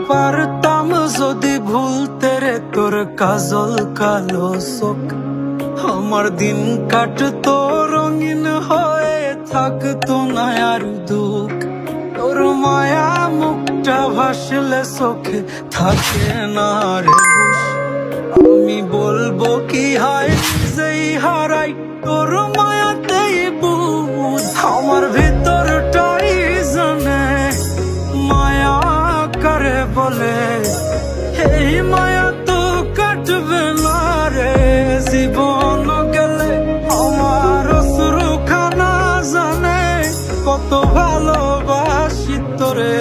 পারতাম যদি ভুলতে রে তোর কাজল কালো চোখ, আমার দিন কাটতো রঙিন হয়ে, থাকতো না আর দুঃখ। তোর মায়া মুখটা ভাসলে চোখে থাকে না রে হুঁশ। আমি বলবো কি হায় যেই হারাই তোর মায়াতেই বুঝ, আমার ভিতরটাই জানে মায়া কারে বলে। এই মায়া তো কাটবে না রে, জীবন গেলে আমার অশ্রুখানা জানে কত ভালোবাসি তোরে।